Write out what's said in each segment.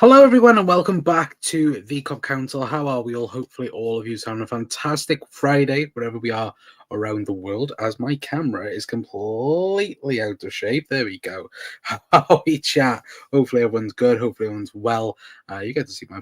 Hello, everyone, and welcome back to the Cup Council. How are we all? Hopefully, all of you having a fantastic Friday, wherever we are around the world, as my camera is completely out of shape. There we go. How are we, chat? Hopefully, everyone's good. Hopefully, everyone's well. You get to see my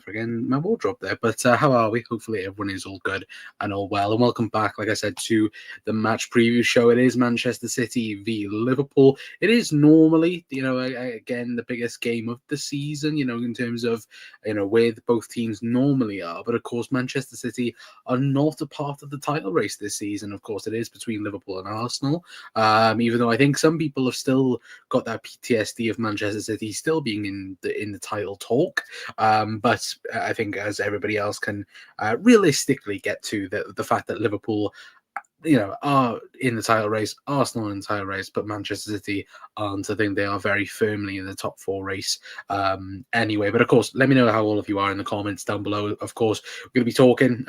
wardrobe there. But how are we? Hopefully, everyone is all good and all well. And welcome back, like I said, to the match preview show. It is Manchester City v Liverpool. It is normally, again, the biggest game of the season, in terms of, where both teams normally are. But of course, Manchester City are not a part of the title race this season. Of course, it is between Liverpool and Arsenal. Even though I think some people have still got that PTSD of Manchester City still being in the title talk. But I think, as everybody else can realistically get to, the fact that Liverpool are in the title race, Arsenal in the title race, but Manchester City aren't. I think they are very firmly in the top four race anyway. But of course, let me know how all of you are in the comments down below. Of course, we're going to be talking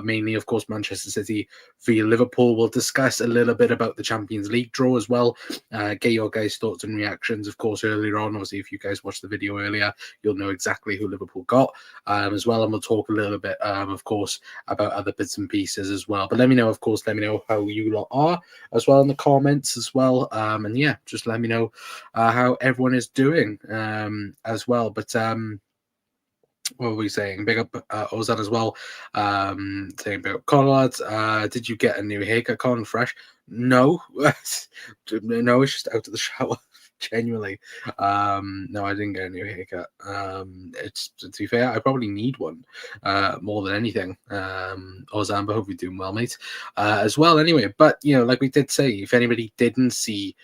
mainly, of course, Manchester City via Liverpool. We'll discuss a little bit about the Champions League draw as well. Get your guys' thoughts and reactions, of course, earlier on. Obviously, if you guys watched the video earlier, you'll know exactly who Liverpool got as well. And we'll talk a little bit, of course, about other bits and pieces as well. But let me know, of course, how you lot are as well in the comments as well. And yeah, just let me know how everyone is doing as well. But what were we saying? Big up Ozan as well. Saying big up Conrad. Did you get a new haircut, Con? Fresh? No. No, it's just out of the shower. Genuinely. No, I didn't get a new haircut. It's, to be fair, I probably need one more than anything. Ozan, but hope you're doing well, mate. As well, anyway. But like we did say, if anybody didn't see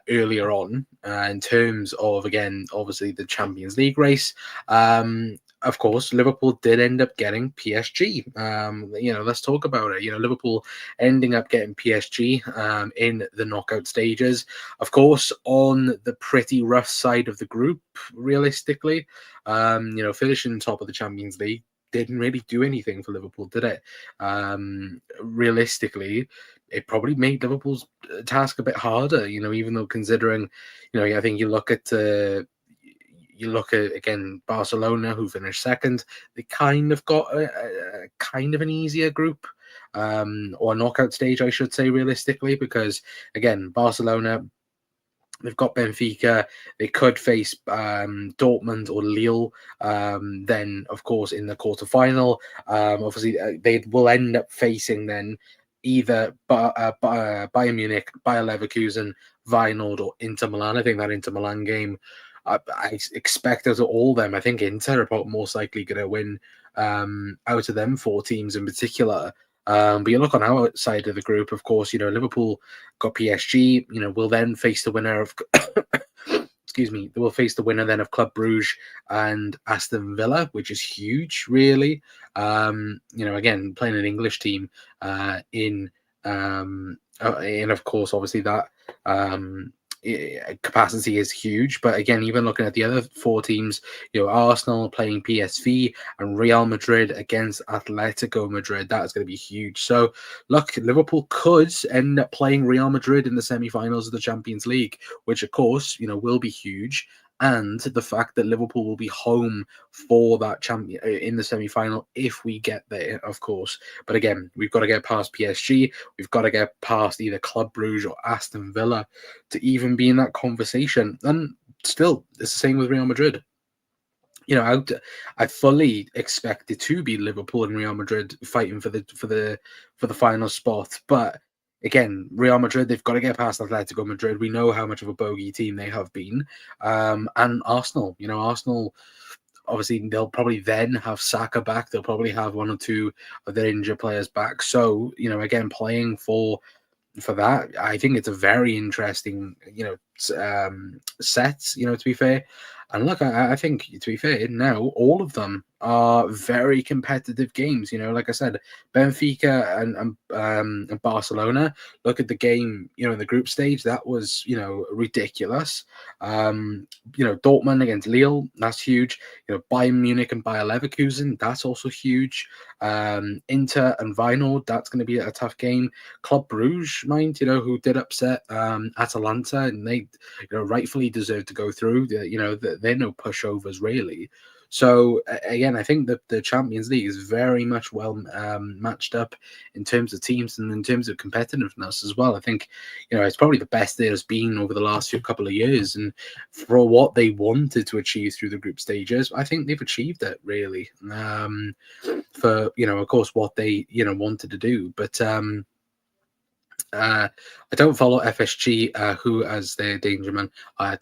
earlier on, in terms of, again, obviously the Champions League race, of course, Liverpool did end up getting PSG. Let's talk about it. Liverpool ending up getting PSG in the knockout stages. Of course, on the pretty rough side of the group, realistically, finishing top of the Champions League didn't really do anything for Liverpool, did it? Realistically, it probably made Liverpool's task a bit harder, even though considering, I think you look at again Barcelona, who finished second. They kind of got a kind of an easier group, or knockout stage, I should say, realistically, because again, Barcelona, they've got Benfica. They could face Dortmund or Lille. Then, of course, in the quarterfinal, obviously they will end up facing then either Bayern Munich, Bayer Leverkusen, Feyenoord, or Inter Milan. I think that Inter Milan game, I expect out of all them, I think Inter are most likely going to win out of them four teams in particular. But you look on our side of the group, of course, Liverpool got PSG, will then face the winner of excuse me, they will face the winner then of Club Brugge and Aston Villa, which is huge, really. Again, playing an English team in of course, obviously that capacity is huge. But again, even looking at the other four teams, Arsenal playing PSV and Real Madrid against Atletico Madrid, that is going to be huge. So look, Liverpool could end up playing Real Madrid in the semi-finals of the Champions League, which of course will be huge. And the fact that Liverpool will be home for that champion in the semi-final if we get there, of course. But again, we've got to get past PSG. We've got to get past either Club Brugge or Aston Villa to even be in that conversation. And still, it's the same with Real Madrid. I fully expect it to be Liverpool and Real Madrid fighting for the final spot, but again, Real Madrid, they've got to get past Atletico Madrid. We know how much of a bogey team they have been. And Arsenal, Arsenal, obviously, they'll probably then have Saka back. They'll probably have one or two of their injured players back. So, again, playing for that, I think it's a very interesting, set, to be fair. And look, I think, to be fair, now all of them are very competitive games. Like I said, Benfica and Barcelona. Look at the game, in the group stage. That was, ridiculous. Dortmund against Lille, that's huge. Bayern Munich and Bayer Leverkusen, that's also huge. Inter and Feyenoord, that's going to be a tough game. Club Brugge, mind, who did upset Atalanta, and they, rightfully deserve to go through. They're no pushovers, really. So again, I think that the Champions League is very much well matched up in terms of teams and in terms of competitiveness as well. I think it's probably the best there has been over the last few couple of years, and for what they wanted to achieve through the group stages, I think they've achieved it really. For of course, what they wanted to do, but. I don't follow FSG, who as their danger man. I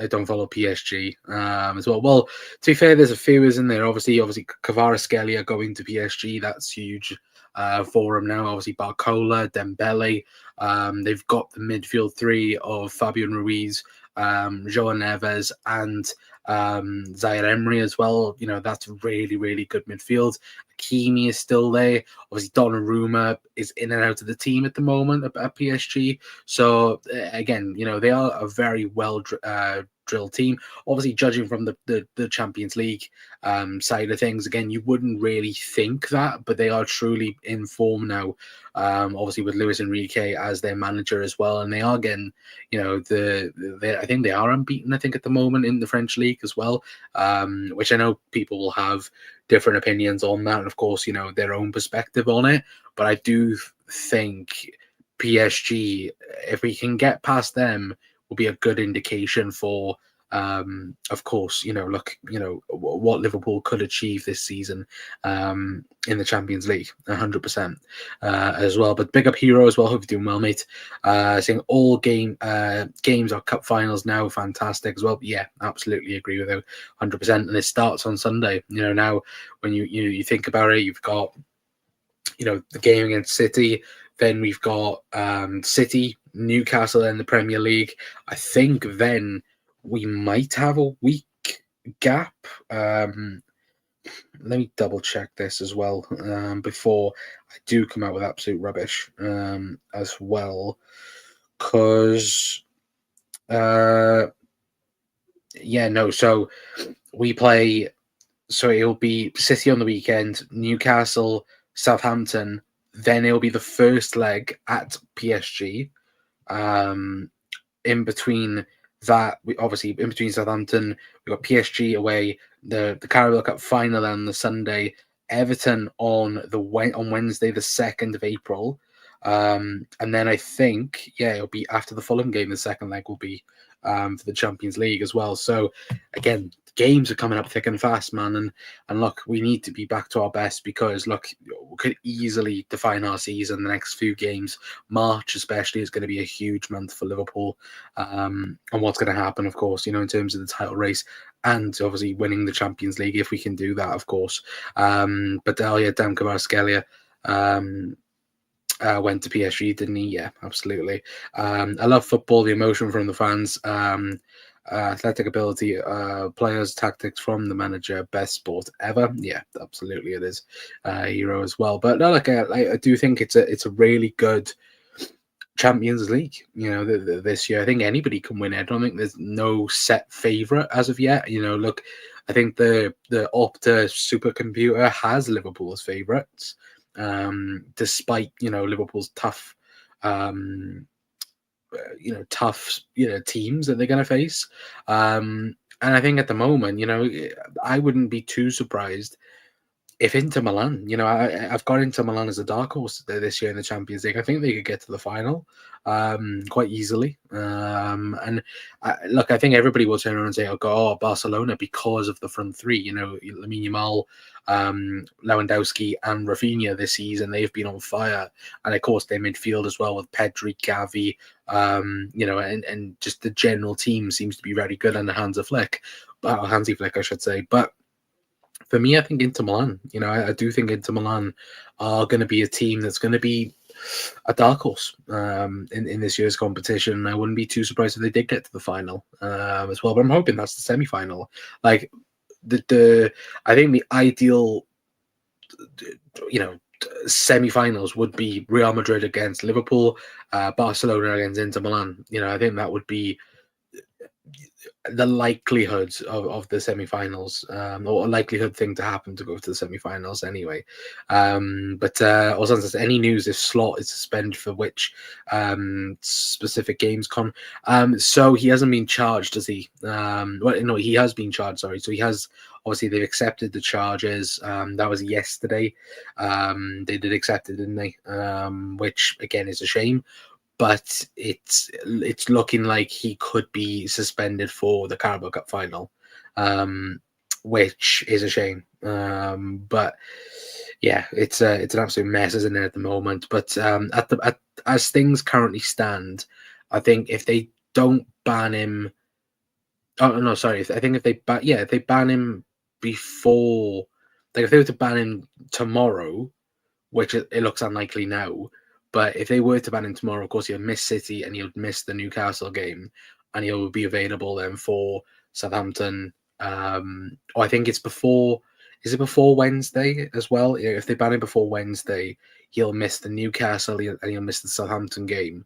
don't follow PSG as well. Well, to be fair, there's a few is in there. Obviously, Kvaratskhelia going to PSG. That's huge for them now. Obviously, Barcola, Dembele. They've got the midfield three of Fabian Ruiz, João Neves, and Zaire Emery as well. That's really, really good midfield. Hakimi is still there. Obviously, Donnarumma is in and out of the team at the moment at PSG. So again, they are a very well drilled team. Obviously, judging from the Champions League side of things, again, you wouldn't really think that, but they are truly in form now. Obviously, with Luis Enrique as their manager as well, and they are getting, I think they are unbeaten. I think at the moment in the French league as well, which I know people will have different opinions on that, and of course, their own perspective on it. But I do think PSG, if we can get past them, will be a good indication for, of course, what Liverpool could achieve this season in the Champions League, 100% as well. But big up Hero as well. Hope you're doing well, mate. Saying all games are cup finals now, fantastic as well. Yeah, absolutely agree with you, 100%. And it starts on Sunday. Now when you think about it, you've got the game against City. Then we've got City, Newcastle in the Premier League. I think then we might have a week gap. Let me double check this as well before I do come out with absolute rubbish as well. Because, so we play, so it'll be City on the weekend, Newcastle, Southampton, then it'll be the first leg at PSG. In between that, in between Southampton, we've got PSG away, the Carabao Cup final on the Sunday, Everton on Wednesday, the 2nd of April. And then I think, it'll be after the Fulham game, the second leg will be for the Champions League as well. So again, games are coming up thick and fast, man. And look, we need to be back to our best because look, we could easily define our season the next few games. March especially is going to be a huge month for Liverpool. And what's going to happen, of course, in terms of the title race and obviously winning the Champions League if we can do that, of course. Damn Kvaratskhelia went to PSG, didn't he? Yeah, absolutely. I love football, the emotion from the fans. Athletic ability, players, tactics from the manager, best sport ever. Yeah, absolutely, it is Hero as well. But no, I do think it's a really good Champions League. This year, I think anybody can win it. I don't think there's no set favorite as of yet. Look, I think the Opta supercomputer has Liverpool as favorites, despite Liverpool's tough. Tough teams that they're going to face, and I think at the moment I wouldn't be too surprised if Inter Milan, I've got Inter Milan as a dark horse this year in the Champions League. I think they could get to the final quite easily. And look, I think everybody will turn around and say, Barcelona because of the front three. Lamine Yamal, Lewandowski and Rafinha this season, they've been on fire. And of course, their midfield as well with Pedri, Gavi, and just the general team seems to be very good under Hansi Flick, I should say. But for me, I think Inter Milan, I do think Inter Milan are going to be a team that's going to be a dark horse in this year's competition. I wouldn't be too surprised if they did get to the final as well. But I'm hoping that's the semi-final. Like I think the ideal, semi-finals would be Real Madrid against Liverpool, Barcelona against Inter Milan. I think that would be the likelihood of the semi-finals, or a likelihood thing to happen to go to the semi-finals anyway. But also says any news if slot is suspended for which specific games so he hasn't been charged, does he? Well, no, he has been charged. Sorry, so he has. Obviously, they've accepted the charges. That was yesterday. They did accept it, didn't they? Which again is a shame, but it's looking like he could be suspended for the Carabao Cup final, which is a shame. But yeah, it's an absolute mess, isn't it, at the moment? But as things currently stand, I think if they don't ban him, oh no, sorry, I think if they ban him before, like if they were to ban him tomorrow, which it looks unlikely now. But if they were to ban him tomorrow, of course, he'll miss City and he'll miss the Newcastle game, and he'll be available then for Southampton. Or I think it's before. Is it before Wednesday as well? If they ban him before Wednesday, he'll miss the Newcastle and he'll miss the Southampton game,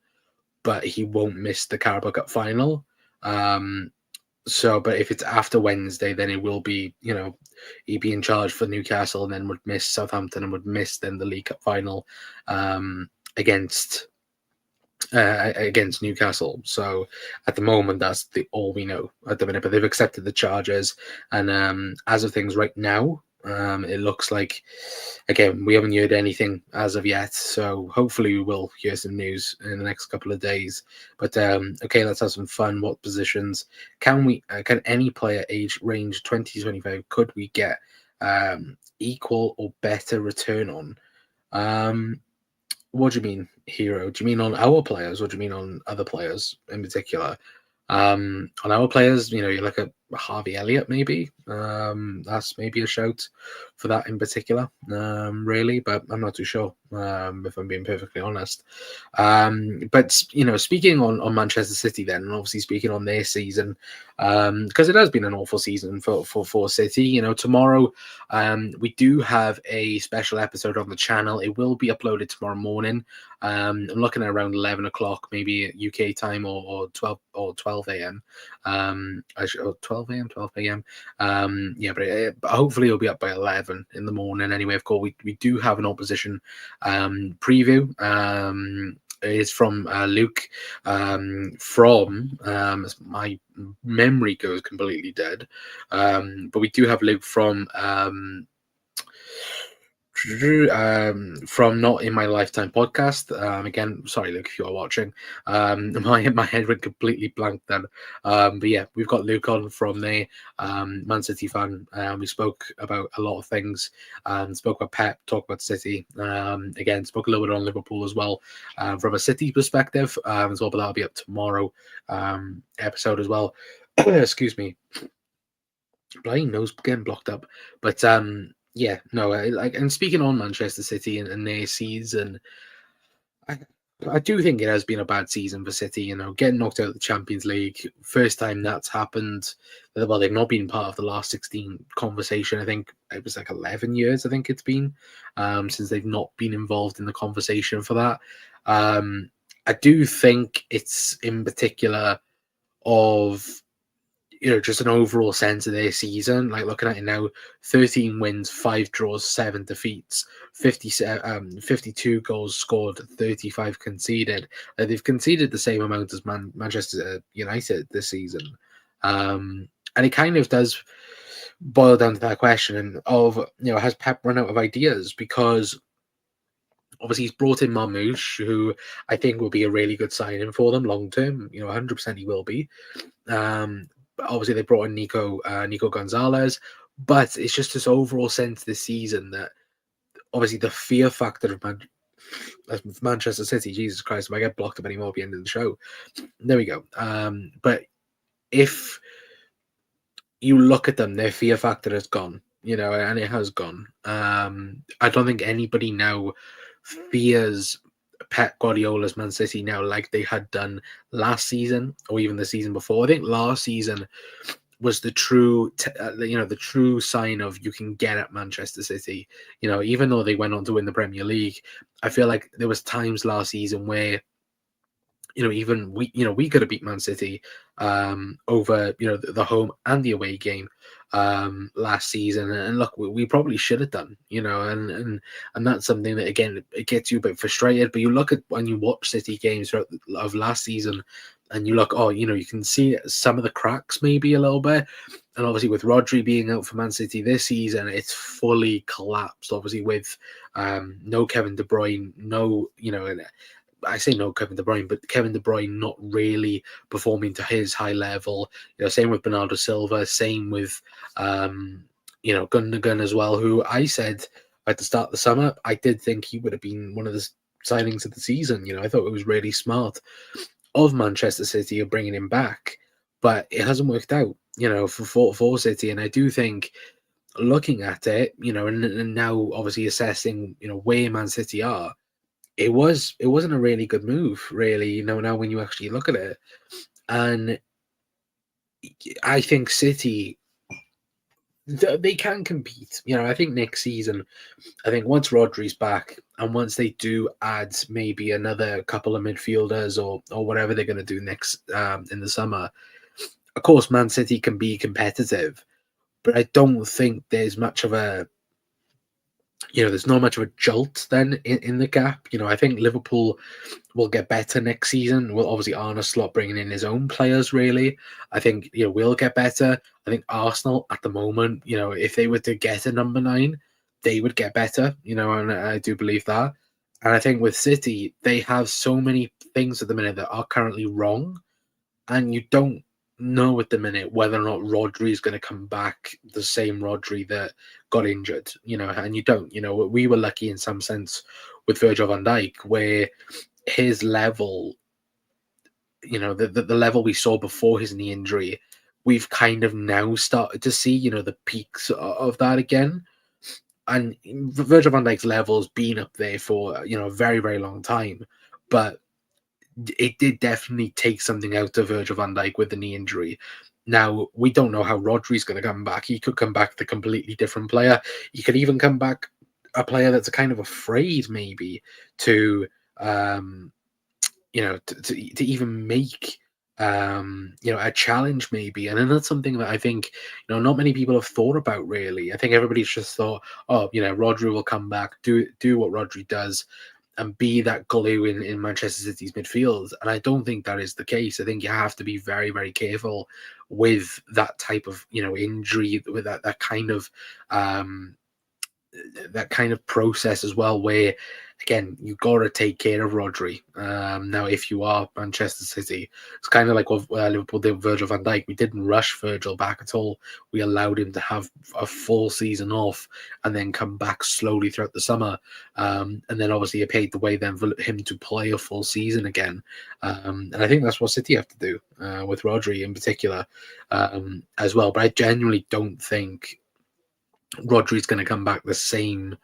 but he won't miss the Carabao Cup final. But if it's after Wednesday, then it will be, he'd be in charge for Newcastle and then would miss Southampton and would miss then the League Cup final against Newcastle. So at the moment, that's all we know at the minute. But they've accepted the charges, and as of things right now, it looks like, again, we haven't heard anything as of yet. So hopefully we will hear some news in the next couple of days. But okay, let's have some fun. What positions can any player age range 20 to 25, could we get equal or better return on? What do you mean, hero? Do you mean on our players, or do you mean on other players in particular? On our players, you look at Harvey Elliott, maybe. That's maybe a shout for that in particular, really, but I'm not too sure, if I'm being perfectly honest. But speaking on Manchester City, then, and obviously speaking on their season, because it has been an awful season for City. Tomorrow, we do have a special episode on the channel. It will be uploaded tomorrow morning. I'm looking at around 11 o'clock, maybe UK time, or 12 a.m. 12 a.m., 12 a.m. But hopefully it'll be up by 11 in the morning. Anyway, of course, we do have an opposition preview. Is from Luke, from my memory goes completely dead, but we do have Luke from Not in My Lifetime podcast. Again, sorry, Luke, if you are watching. My head went completely blank then. But yeah, we've got Luke on from there, Man City fan. We spoke about a lot of things. Spoke about Pep, talked about City. Again, spoke a little bit on Liverpool as well, from a City perspective as well. But that'll be up tomorrow episode as well. Excuse me. Bloody nose getting blocked up. But yeah, no, and speaking on Manchester City and their season, I do think it has been a bad season for City. Getting knocked out of the Champions League, first time that's happened. Well, they've not been part of the last 16 conversation. I think it was like 11 years. I think it's been since they've not been involved in the conversation for that. I do think it's in particular of just an overall sense of their season. Like looking at it now, 13 wins, 5 draws, 7 defeats, 52 goals scored, 35 conceded. They've conceded the same amount as Manchester United this season. And it kind of does boil down to that question of, has Pep run out of ideas? Because obviously he's brought in Marmoush, who I think will be a really good signing for them long term. 100% he will be. Obviously they brought in Nico Gonzalez, but it's just this overall sense this season that obviously the fear factor of Manchester City, Jesus Christ, if I get blocked up anymore at the end of the show, there we go. But if you look at them, their fear factor has gone, and it has gone. I don't think anybody now fears Pep Guardiola's Man City now like they had done last season or even the season before. I think last season was the true sign of you can get at Manchester City. Even though they went on to win the Premier League, I feel like there was times last season where even we could have beat Man City over the home and the away game last season, and look, we probably should have done, and that's something that again it gets you a bit frustrated. But you look at when you watch City games of last season, and you look, you can see some of the cracks maybe a little bit. And obviously, with Rodri being out for Man City this season, it's fully collapsed. Obviously, with no Kevin De Bruyne, no, and I say no Kevin De Bruyne, but Kevin De Bruyne not really performing to his high level. Same with Bernardo Silva, same with Gundogan as well, who I said at the start of the summer, I did think he would have been one of the signings of the season. I thought it was really smart of Manchester City of bringing him back, but it hasn't worked out, for City. And I do think looking at it, and now obviously assessing, where Man City are, it wasn't a really good move, really, now when you actually look at it. And I think City, they can compete. I think next season, I think once Rodri's back and once they do add maybe another couple of midfielders or whatever they're going to do next in the summer, of course, Man City can be competitive, but I don't think there's much of a there's not much of a jolt then in the gap. I think Liverpool will get better next season. Well, obviously Arne Slot bringing in his own players, really. I think will get better. I think Arsenal at the moment, if they were to get a number 9, they would get better. And I do believe that. And I think with City, they have so many things at the minute that are currently wrong, and you don't know at the minute whether or not Rodri is going to come back the same Rodri that got injured, and you don't. We were lucky in some sense with Virgil van Dijk, where his level, the level we saw before his knee injury, we've kind of now started to see, the peaks of that again. And Virgil van Dijk's level has been up there for, a very, very long time. But it did definitely take something out of Virgil van Dijk with the knee injury. Now, we don't know how Rodri's going to come back. He could come back the completely different player. He could even come back a player that's kind of afraid maybe to to even make a challenge maybe. And then that's something that I think not many people have thought about, really. I think everybody's just thought, oh, Rodri will come back, do what Rodri does, and be that glue in Manchester City's midfield. And I don't think that is the case. I think you have to be very, very careful with that type of injury, with that kind of process as well, where again you got to take care of Rodri. Now, if you are Manchester City, it's kind of like what Liverpool did with Virgil van Dijk. We didn't rush Virgil back at all. We allowed him to have a full season off and then come back slowly throughout the summer. And then obviously it paved the way then for him to play a full season again. And I think that's what City have to do with Rodri in particular as well. But I genuinely don't think Rodri's going to come back the same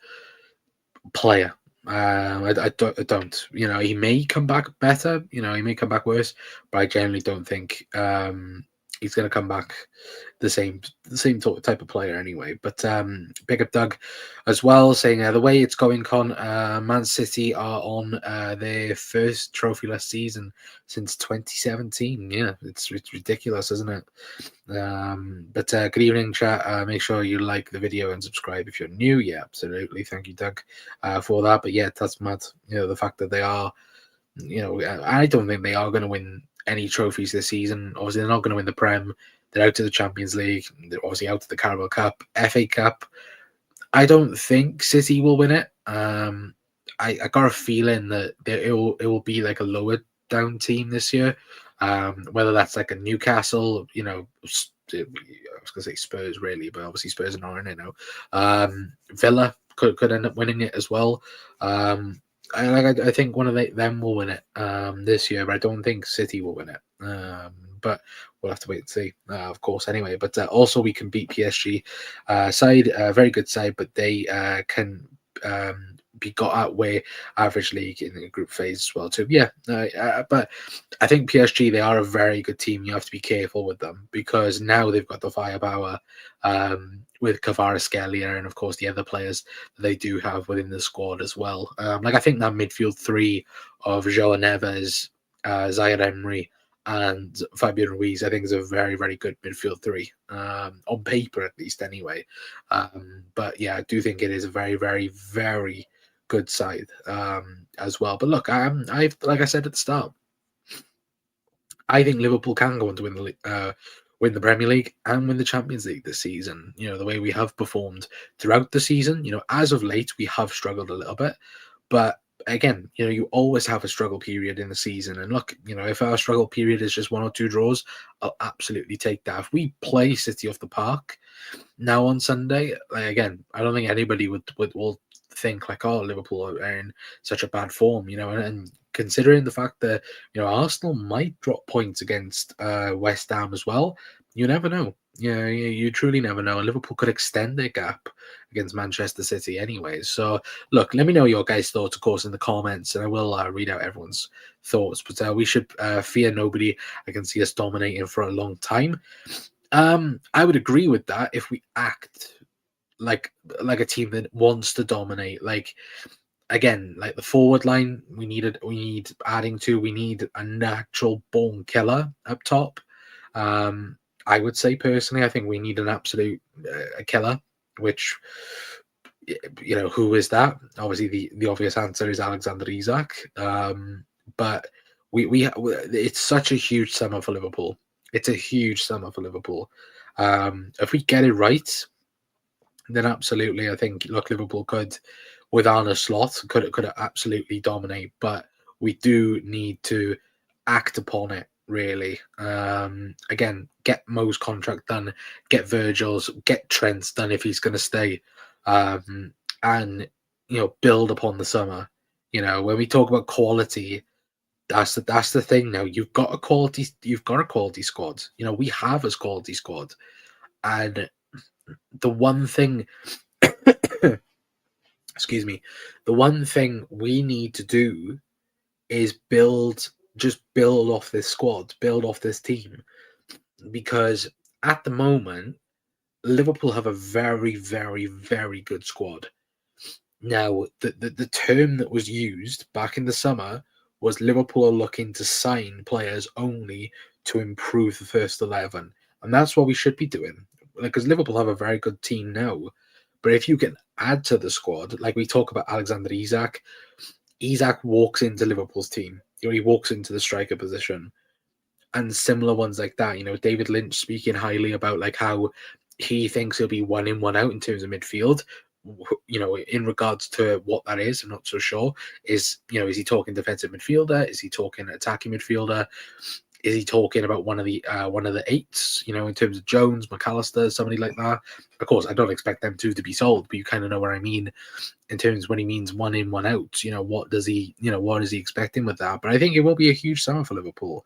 player. I don't. He may come back better. He may come back worse, but I generally don't think he's going to come back the same type of player anyway. But big up Doug as well, saying the way it's going, Con, Man City are on their first trophyless season since 2017. Yeah, it's ridiculous, isn't it? But good evening, chat. Make sure you like the video and subscribe if you're new. Yeah, absolutely. Thank you, Doug, for that. But yeah, that's mad. The fact that they are, I don't think they are going to win any trophies this season. Obviously, they're not going to win the Prem. They're out of the Champions League. They're obviously out of the Carabao Cup, FA Cup. I don't think City will win it. I got a feeling that it will be like a lower down team this year. Whether that's like a Newcastle, I was going to say Spurs really, but obviously Spurs are not in it now. Villa could end up winning it as well. I think one of them will win it this year, but I don't think City will win it. But we'll have to wait and see, of course, anyway. But also we can beat PSG side, very good side, but they can be got at way average league in the group phase as well too. Yeah, but I think PSG, they are a very good team. You have to be careful with them because now they've got the firepower with Kvaratskhelia and of course the other players that they do have within the squad as well. I think that midfield three of João Neves, Zaire Emery and Fabian Ruiz, I think, is a very, very good midfield three, on paper at least, anyway. But yeah, I do think it is a very, very, very good side as well. But look, I've like I said at the start, I think Liverpool can go on to win the Premier League and win the Champions League this season. You know, the way we have performed throughout the season. You know, as of late, we have struggled a little bit, but again, you know, you always have a struggle period in the season. And look, you know, if our struggle period is just one or two draws, I'll absolutely take that. If we play City off the park now on Sunday, like, again, I don't think anybody will think like, oh, Liverpool are in such a bad form, you know, and considering the fact that, you know, Arsenal might drop points against West Ham as well, you never know. Yeah, you truly never know. And Liverpool could extend their gap against Manchester City anyway. So, look, let me know your guys' thoughts, of course, in the comments, and I will read out everyone's thoughts. But we should fear nobody. I can see us dominating for a long time. I would agree with that if we act like a team that wants to dominate. Like, again, like the forward line, we need adding to. We need a natural born killer up top. Um, I would say personally, I think we need an absolute a killer, which, you know, who is that? Obviously, the obvious answer is Alexander Isak. But it's such a huge summer for Liverpool. It's a huge summer for Liverpool. If we get it right, then absolutely, I think, look, Liverpool could, with Arne Slot, could absolutely dominate. But we do need to act upon it, really. Again, get Mo's contract done, get Virgil's, get Trent's done if he's going to stay, and, you know, build upon the summer. You know, when we talk about quality, that's the thing. Now you've got a quality squad. You know, we have a quality squad, and the one thing, excuse me, the one thing we need to do is just build off this squad, build off this team, because at the moment Liverpool have a very, very, very good squad. Now, the term that was used back in the summer was Liverpool are looking to sign players only to improve the first 11. And that's what we should be doing. Because Liverpool have a very good team now. But if you can add to the squad, like we talk about Alexander Isak, Isak walks into Liverpool's team. You know, he walks into the striker position. And similar ones like that. You know, David Lynch speaking highly about like how he thinks he'll be one in, one out in terms of midfield. You know, in regards to what that is, I'm not so sure. Is, you know, is he talking defensive midfielder? Is he talking attacking midfielder? Is he talking about one of the eights? You know, in terms of Jones, McAllister, somebody like that. Of course, I don't expect them two to be sold, but you kind of know what I mean in terms of when he means one in, one out. You know, what is he expecting with that? But I think it will be a huge summer for Liverpool,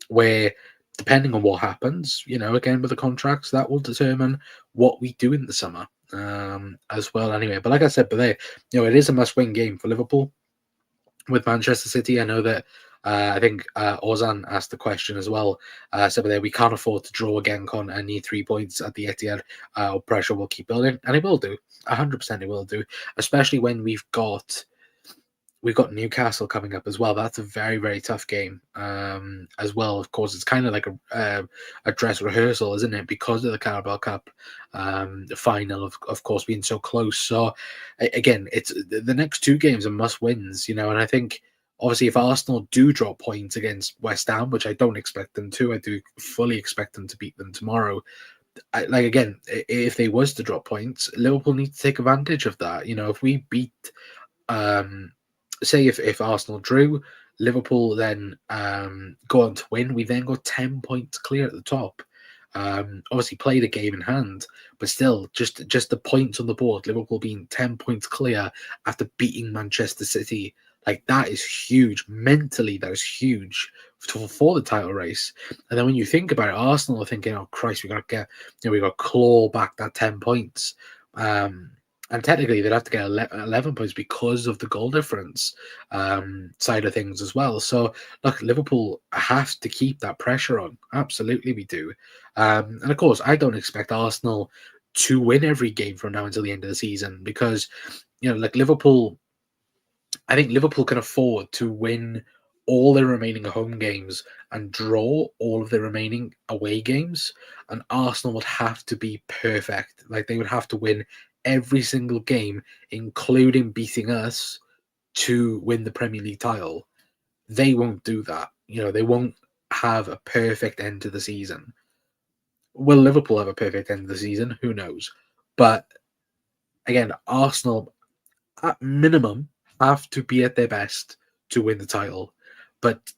where, depending on what happens, you know, again with the contracts, that will determine what we do in the summer, as well. Anyway, but like I said, but there, you know, it is a must-win game for Liverpool with Manchester City. I know that. I think Ozan asked the question as well. So there, we can't afford to draw again, Con, and need 3 points at the Etihad. Pressure will keep building, and it will do. 100% it will do, especially when we've got Newcastle coming up as well. That's a very, very tough game, as well. Of course, it's kind of like a dress rehearsal, isn't it? Because of the Carabao Cup final, of course, being so close. So again, it's the next two games are must wins, you know. And I think, obviously, if Arsenal do drop points against West Ham, which I don't expect them to, I do fully expect them to beat them tomorrow. Again, if they was to drop points, Liverpool need to take advantage of that. You know, if we beat, say if Arsenal drew, Liverpool then go on to win, we then go 10 points clear at the top. Obviously play the game in hand, but still just the points on the board, Liverpool being 10 points clear after beating Manchester City. Like, that is huge. Mentally, that is huge for the title race. And then when you think about it, Arsenal are thinking, oh Christ, we got to get, you know, we got to claw back that 10 points. And technically, they'd have to get 11 points because of the goal difference side of things as well. So, look, Liverpool have to keep that pressure on. Absolutely, we do. And of course, I don't expect Arsenal to win every game from now until the end of the season, because, you know, like Liverpool, I think Liverpool can afford to win all their remaining home games and draw all of their remaining away games, and Arsenal would have to be perfect. Like they would have to win every single game, including beating us, to win the Premier League title. They won't do that. They won't have a perfect end to the season. Will Liverpool have a perfect end of the season? Who knows? But again, Arsenal at minimum have to be at their best to win the title. But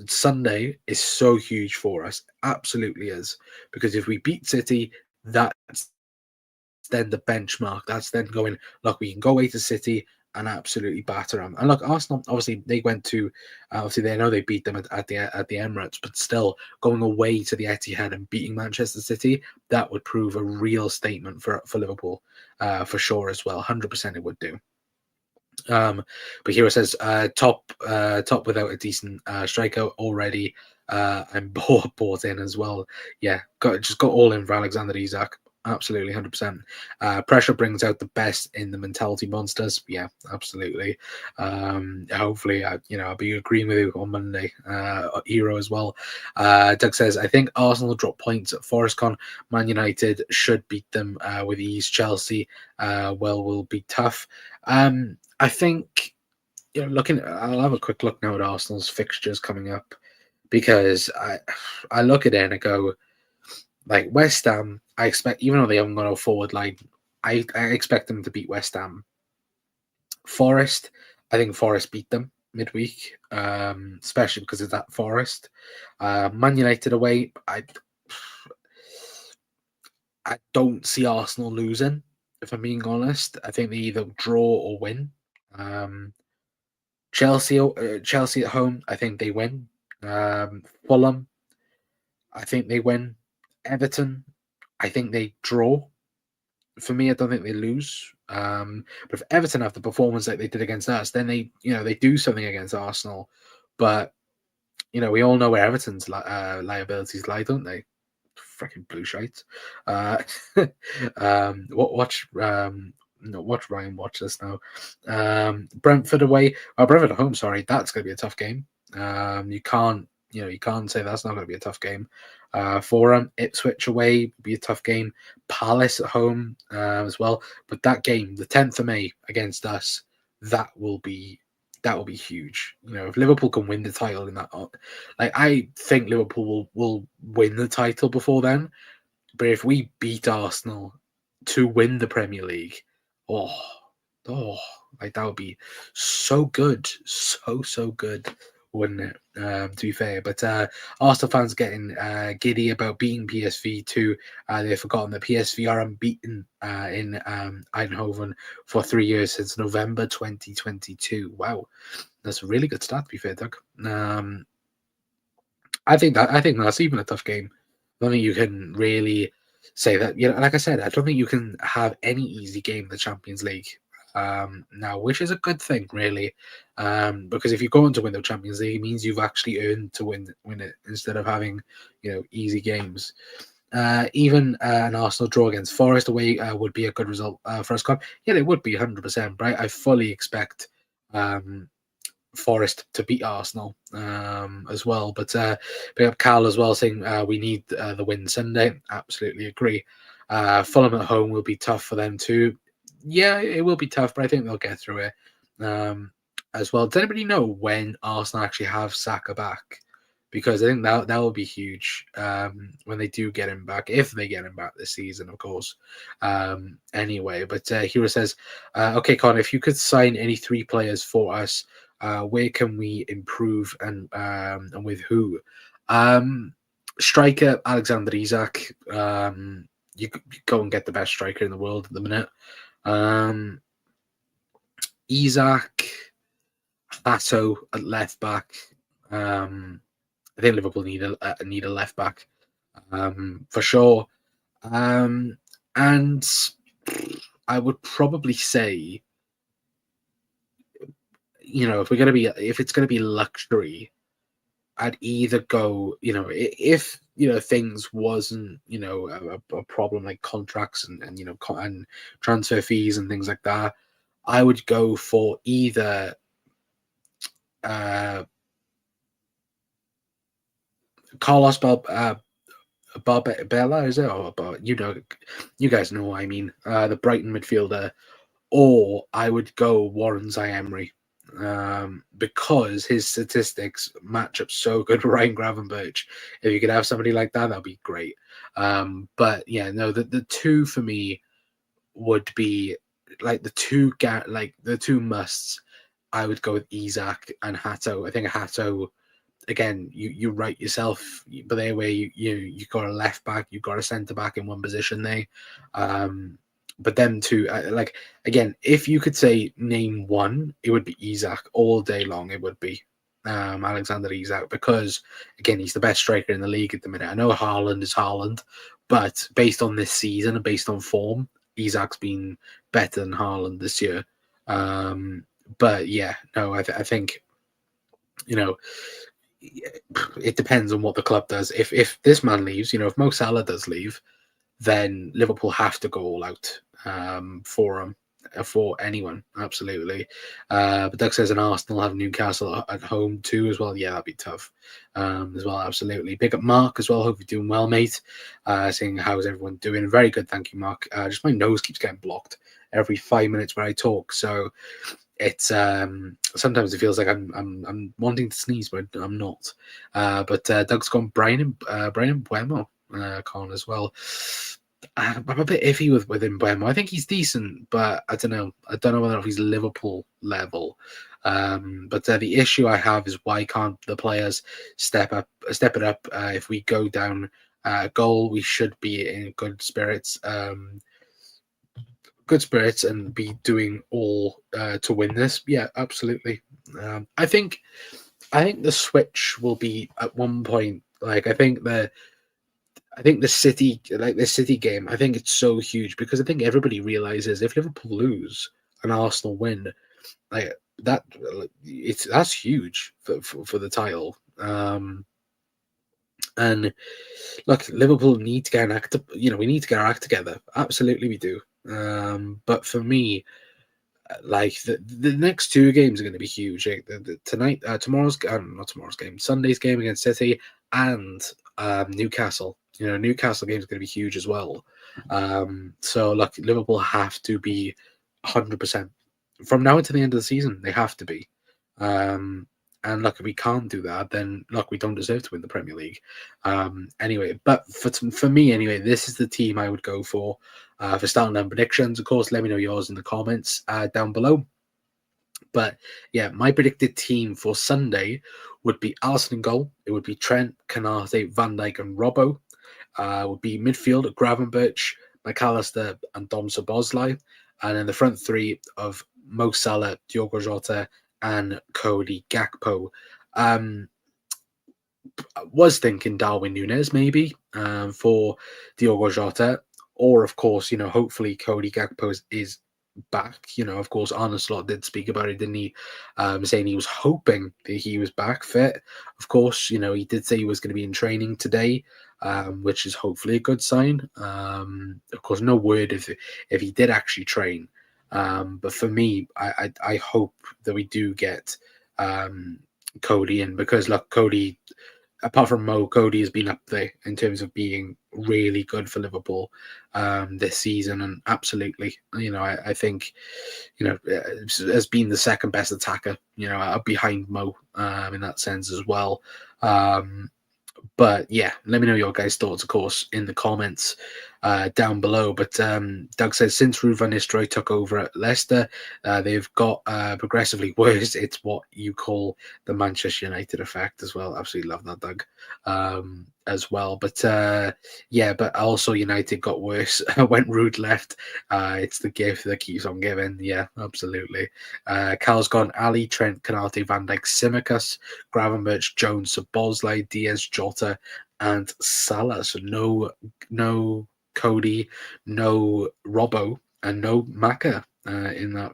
Sunday is so huge for us. Absolutely is. Because if we beat City, that's then the benchmark. That's then going, look, we can go away to City and absolutely batter them. And look, Arsenal, obviously, they went to, obviously, they know they beat them at the Emirates, but still going away to the Etihad and beating Manchester City, that would prove a real statement for Liverpool, for sure as well. 100% it would do. But Hero says top without a decent striker already. I'm bought in as well. Yeah, got all in for Alexander Isak. Absolutely, 100%. Pressure brings out the best in the mentality monsters. Yeah, absolutely. Hopefully, I'll be agreeing with you on Monday. Hero as well. Doug says, I think Arsenal drop points at Forest Con. Man United should beat them with ease. Chelsea, will be tough. I think, I'll have a quick look now at Arsenal's fixtures coming up, because I look at it and I go, like West Ham, I expect, even though they haven't got a forward line, I expect them to beat West Ham. Forest, I think Forest beat them midweek, especially because of that Forest. Man United away, I don't see Arsenal losing, if I'm being honest. I think they either draw or win. Chelsea at home, I think they win. Fulham, I think they win. Everton, I think they draw. For me, I don't think they lose. But if Everton have the performance like they did against us, then they do something against Arsenal. But we all know where Everton's liabilities lie, don't they? Freaking blue shites. Watch no, watch Ryan watch this now. Brentford away. Brentford at home. Sorry, that's going to be a tough game. You can't say that's not going to be a tough game. For Ipswich away will be a tough game. Palace at home as well. But that game, the 10th of May against us, that will be huge. If Liverpool can win the title in that, I think Liverpool will win the title before then. But if we beat Arsenal to win the Premier League, oh, that would be so good, so good, wouldn't it? To be fair, but Arsenal fans getting giddy about beating PSV too. They've forgotten that PSV are unbeaten in Eindhoven for 3 years since November 2022. Wow, that's a really good stat. To be fair, Doug. I think that's even a tough game. I don't think you can really say that. Like I said, I don't think you can have any easy game in the Champions League now, which is a good thing, really, because if you go on to win the Champions League, it means you've actually earned to win it instead of having easy games. Even an Arsenal draw against Forest away would be a good result for us. Yeah, it would be 100%. Right, I fully expect Forest to beat Arsenal as well. But big up Cal as well, saying we need the win Sunday. Absolutely agree. Fulham at home will be tough for them too. Yeah, it will be tough, but I think they'll get through it as well. Does anybody know when Arsenal actually have Saka back? Because I think that will be huge when they do get him back, if they get him back this season, of course. Anyway, but Hero says, okay, Con, if you could sign any 3 players for us, where can we improve and with who? Striker Alexander Isak. You go and get the best striker in the world at the minute. Isak, Hato at left back. I think Liverpool need a left back for sure. And I would probably say, if it's gonna be luxury, I'd either go, if things wasn't a problem like contracts and and transfer fees and things like that, I would go for either Carlos Barbella, is it? You guys know what I mean. The Brighton midfielder, or I would go Warren Zaire, because his statistics match up so good with Ryan Gravenberch. If you could have somebody like that, that'd be great. But yeah, no, the two for me would be like the two musts. I would go with Isak and Hato. I think Hato, again, you write yourself, but there where you got a left back, you got a centre back in one position there. But them two, like, again, if you could say name one, it would be Isak all day long. It would be Alexander Isak, because again, he's the best striker in the league at the minute. I know Haaland is Haaland, but based on this season and based on form, Isak's been better than Haaland this year. But yeah, no, I think, you know, it depends on what the club does. If this man leaves, if Mo Salah does leave, then Liverpool have to go all out for him, for anyone, absolutely. But Doug says, an Arsenal have Newcastle at home too as well. Yeah, that'd be tough as well, absolutely. Pick up Mark as well. Hope you're doing well, mate. Saying, how's everyone doing? Very good, thank you, Mark. Just my nose keeps getting blocked every 5 minutes where I talk, so it's sometimes it feels like I'm wanting to sneeze, but I'm not. But Doug's gone Brian Buemo, Colin as well. I'm a bit iffy with Buemo. I think he's decent, but I don't know. I don't know whether he's Liverpool level. But the issue I have is, why can't the players step it up? If we go down a goal, we should be in good spirits. And be doing all to win this. Yeah, absolutely. I think the switch will be at one point. Like, I think the City game, I think it's so huge, because I think everybody realizes, if Liverpool lose and Arsenal win, like that's huge for the title. And look, Liverpool need to get an act. We need to get our act together. Absolutely, we do. But for me, like, the next two games are going to be huge. Tonight, not tomorrow's game, Sunday's game against City, and Newcastle. Newcastle game is going to be huge as well. So look, Liverpool have to be 100% from now until the end of the season. They have to be. And look, if we can't do that, then look, we don't deserve to win the Premier League. Anyway, but for me, anyway, this is the team I would go for starting down predictions. Of course, let me know yours in the comments down below. But yeah, my predicted team for Sunday would be Alisson in goal. It would be Trent, Canate, Van Dijk, and Robbo. Would be midfield Gravenberch, McAllister, and Dom Szoboszlai. And then the front three of Mo Salah, Diogo Jota, and Cody Gakpo. I was thinking Darwin Núñez maybe for Diogo Jota, or of course, hopefully Cody Gakpo is back. Of course, Arne Slot did speak about it, didn't he? Saying he was hoping that he was back fit. Of course, he did say he was going to be in training today, which is hopefully a good sign. Of course, no word if he did actually train. But for me, I hope that we do get Cody in, because look, Cody, apart from Mo, Cody has been up there in terms of being really good for Liverpool this season, and absolutely, I think, has been the second best attacker, behind Mo in that sense as well. But yeah, let me know your guys' thoughts, of course, in the comments down below. But Doug says, since Ruud van Nistelrooy took over at Leicester, they've got progressively worse. It's what you call the Manchester United effect as well. Absolutely love that, Doug, as well. But yeah, but also United got worse when Ruud left. It's the gift that keeps on giving. Yeah, absolutely. Cal's gone Ali, Trent, Canate, Van Dijk, Simicas, Gravenberch, Jones, Szoboszlai, Diaz, Jota, and Salah. So no Cody, no Robbo, and no Maka in that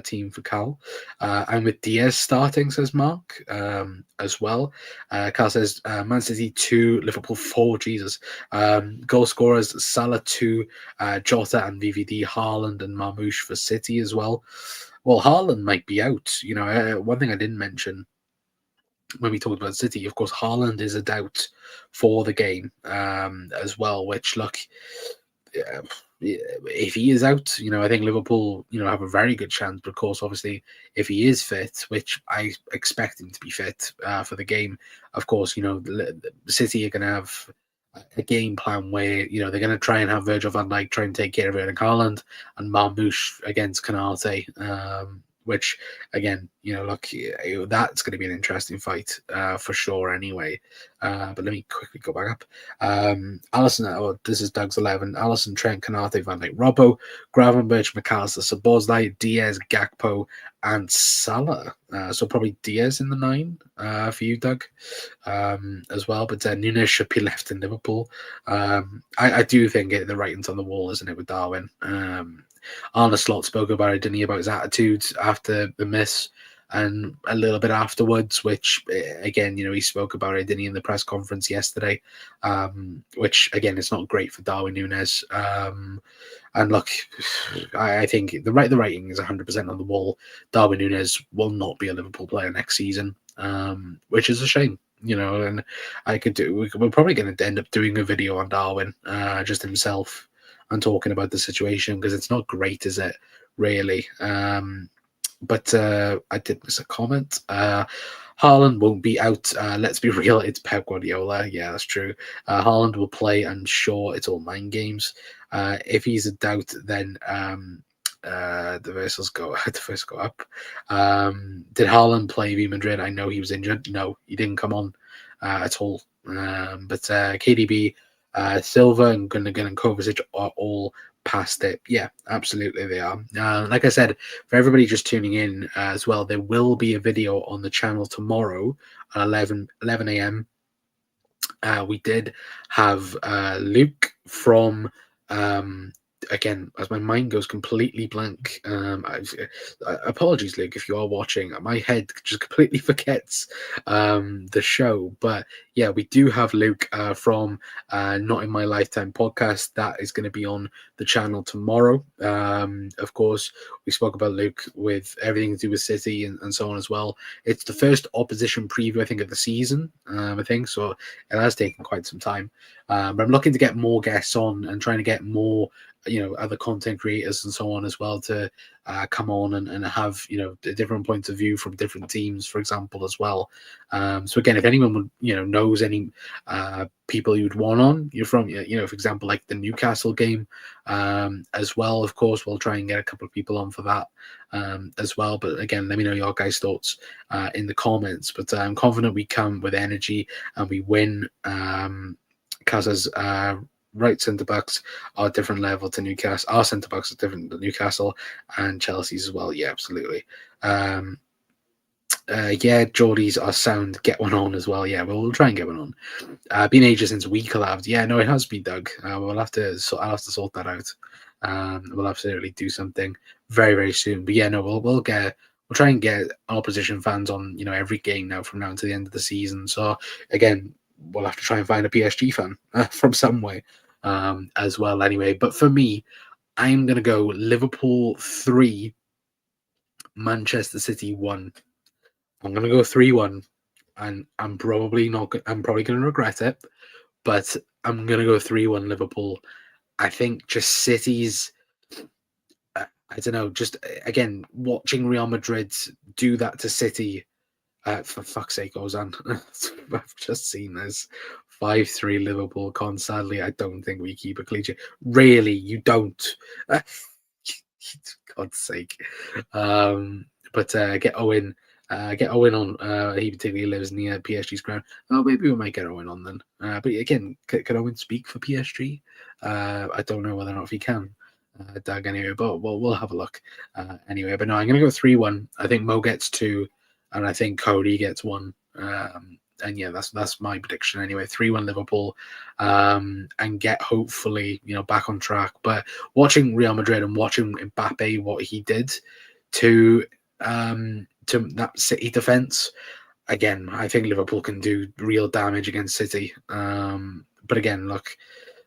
team for Cal. And with Diaz starting, says Mark, as well. Cal says Man City 2, Liverpool 4. Jesus. Goal scorers, Salah 2, Jota and VVD, Haaland and Marmoush for City as well. Well, Haaland might be out. One thing I didn't mention when we talked about City, of course, Haaland is a doubt for the game as well. Which look, uh, if he is out, I think Liverpool, have a very good chance. But of course, obviously, if he is fit, which I expect him to be fit for the game, of course, City are going to have a game plan where they're going to try and have Virgil van Dijk try and take care of Erling Haaland and Marmoush against Canate. Which again, look, that's going to be an interesting fight for sure. Anyway, but let me quickly go back up. Allison, this is Doug's 11. Allison, Trent, Canate, Van Dijk, Robbo, Gravenberch, McAllister, Szoboszlai, Diaz, Gakpo, and Salah. So probably Diaz in the 9 for you, Doug, as well. But Nunes should be left in Liverpool. I do think the writing's on the wall, isn't it, with Darwin? Arne Slot spoke about it, didn't he, about his attitudes after the miss and a little bit afterwards, which, again, he spoke about it, didn't he, in the press conference yesterday, which, again, it's not great for Darwin Nunes. And look, I think the writing is 100% on the wall. Darwin Nunes will not be a Liverpool player next season, which is a shame. And we're probably going to end up doing a video on Darwin, just himself, and talking about the situation, because it's not great, is it, really? But I did miss a comment. Haaland won't be out. Let's be real, it's Pep Guardiola. Yeah, that's true. Haaland will play, I'm sure. It's all 9 games. If he's a doubt, then the verses go up. Did Haaland play v Madrid? I know he was injured. No, he didn't come on at all. But KDB, Silva and Gundogan and Kovacic are all past it. Yeah, absolutely they are. Like I said, for everybody just tuning in as well, there will be a video on the channel tomorrow at 11 a.m. We did have Luke from again, as my mind goes completely blank, apologies, Luke, if you are watching. My head just completely forgets the show. But yeah, we do have Luke from Not In My Lifetime podcast. That is going to be on the channel tomorrow. Of course, we spoke about Luke with everything to do with City and so on as well. It's the first opposition preview, I think, of the season, I think. So it has taken quite some time. But I'm looking to get more guests on and trying to get more other content creators and so on as well to come on and have different points of view from different teams, for example, as well. So again, if anyone would knows any people you'd want on, you're from for example, like the Newcastle game as well, of course we'll try and get a couple of people on for that as well. But again, let me know your guys' thoughts in the comments. But I'm confident we come with energy and we win. Casa's right centre backs are different level to Newcastle. Our centre backs are different to Newcastle and Chelsea's as well. Yeah, absolutely. Yeah, Geordies are sound. Get one on as well. Yeah, we'll try and get one on. Been ages since we collabed. Yeah, no, it has been, Doug. I'll have to sort that out. We'll absolutely do something very, very soon. But yeah, no, we'll try and get opposition fans on every game now from now until the end of the season. So again, we'll have to try and find a PSG fan from somewhere as well. Anyway, but for me, I'm gonna go Liverpool 3, Manchester City 1. I'm gonna go 3-1, and I'm probably gonna regret it, but I'm gonna go 3-1 Liverpool. I think just City's. I don't know. Just again, watching Real Madrid do that to City. For fuck's sake, Ozan. I've just seen this. 5-3 Liverpool. Sadly, I don't think we keep a clean sheet. Really, you don't. God's sake. But get Owen on. He particularly lives near PSG's ground. Oh, maybe we might get Owen on then. But again, can Owen speak for PSG? I don't know whether or not he can. Doug, anyway, but we'll have a look. Anyway, but no, I'm going to go 3-1. I think Mo gets 2. And I think Cody gets 1. And yeah, that's my prediction anyway. 3-1 Liverpool, and get hopefully back on track. But watching Real Madrid and watching Mbappe, what he did to that City defense, again, I think Liverpool can do real damage against City. But again, look,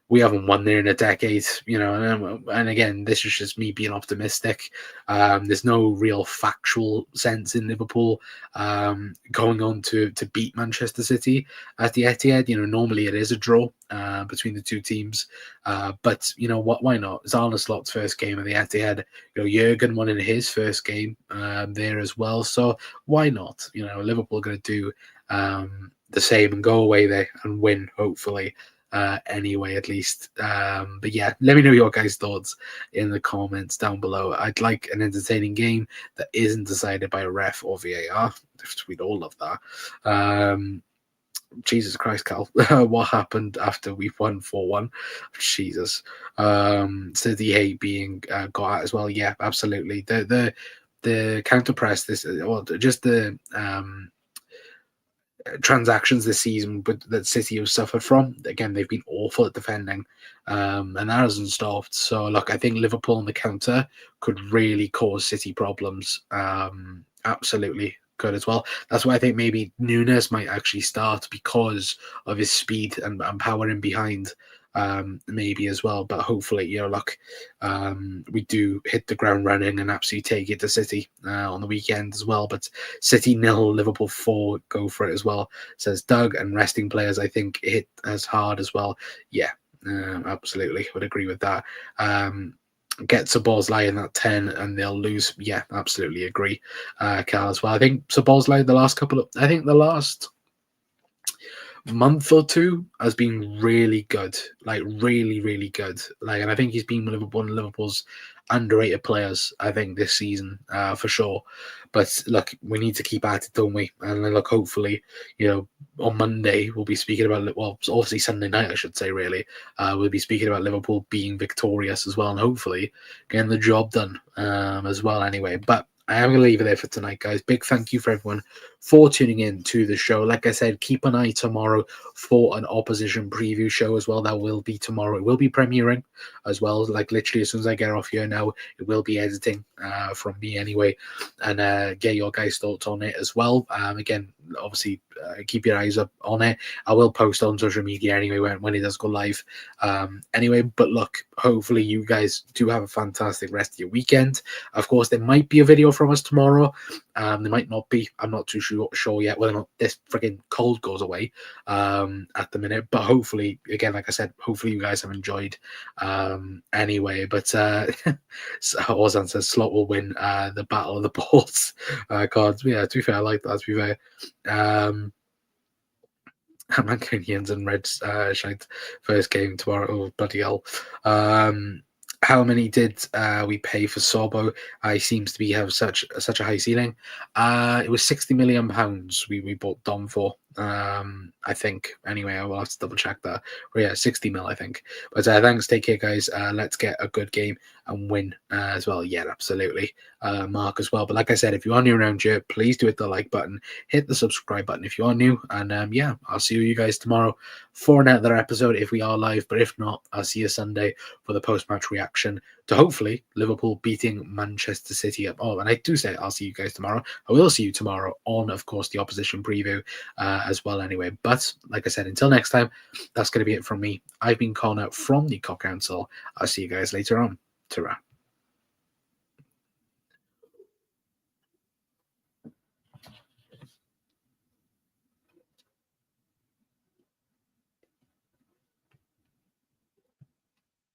we haven't won there in a decade, and again, this is just me being optimistic. There's no real factual sense in Liverpool going on to beat Manchester City at the Etihad. Normally it is a draw between the two teams, but you know what? Why not? It's Arne Slot's first game at the Etihad. Jurgen won in his first game there as well, so why not? Liverpool are going to do the same and go away there and win, hopefully. Anyway, at least. But yeah, let me know your guys' thoughts in the comments down below. I'd like an entertaining game that isn't decided by a ref or VAR. We'd all love that. Jesus Christ, Cal. What happened after we won 4-1? Jesus. City hate being got at as well. Yeah, absolutely. The counter press, just the transactions this season that City have suffered from. Again, they've been awful at defending, and that hasn't stopped. So, look, I think Liverpool on the counter could really cause City problems. Absolutely could as well. That's why I think maybe Nunes might actually start because of his speed and power in behind. Maybe as well, but hopefully, we do hit the ground running and absolutely take it to City on the weekend as well. But City 0, Liverpool 4, go for it as well, says Doug. And resting players, I think, hit as hard as well. Yeah, absolutely, would agree with that. Get Szoboszlai in that 10 and they'll lose. Yeah, absolutely agree, Cal, as well. I think Szoboszlai the last month or two has been really good, like really, really good. And I think he's been one of Liverpool's underrated players, I think, this season, for sure. But look, we need to keep at it, don't we? And look, hopefully, on Monday we'll be speaking about, well, obviously Sunday night, I should say, really. We'll be speaking about Liverpool being victorious as well, and hopefully getting the job done as well. Anyway, but I am going to leave it there for tonight, guys. Big thank you for everyone for tuning in to the show. Like I said, keep an eye tomorrow for an opposition preview show as well. That will be tomorrow. It will be premiering as well. Like literally as soon as I get off here now, it will be editing from me anyway, and get your guys' thoughts on it as well. Again, obviously, keep your eyes up on it. I will post on social media anyway when it does go live. Anyway, but look, hopefully you guys do have a fantastic rest of your weekend. Of course, there might be a video from us tomorrow. There might not be. I'm not too sure yet whether or not this friggin' cold goes away at the minute. But hopefully, again, like I said, hopefully you guys have enjoyed anyway. But Ozan says Slot will win the Battle of the Balls. God, yeah, to be fair, I like that, to be fair. Mancunians and Reds shite first game tomorrow. Oh, bloody hell. How many did we pay for Sorbo? He seems to have such a high ceiling. It was £60 million we bought Dom for. I think. Anyway, I will have to double check that. But yeah, 60 mil, I think. But thanks. Take care, guys. Let's get a good game and win as well. Yeah, absolutely. Mark as well. But like I said, if you are new around here, please do hit the like button, hit the subscribe button if you are new. And yeah, I'll see you guys tomorrow for another episode if we are live. But if not, I'll see you Sunday for the post-match reaction to hopefully Liverpool beating Manchester City up. Oh, and I do say I'll see you guys tomorrow. I will see you tomorrow on, of course, the opposition preview as well anyway. But like I said, until next time, that's going to be it from me. I've been Connor from the Cock Council. I'll see you guys later on. Ta-ra.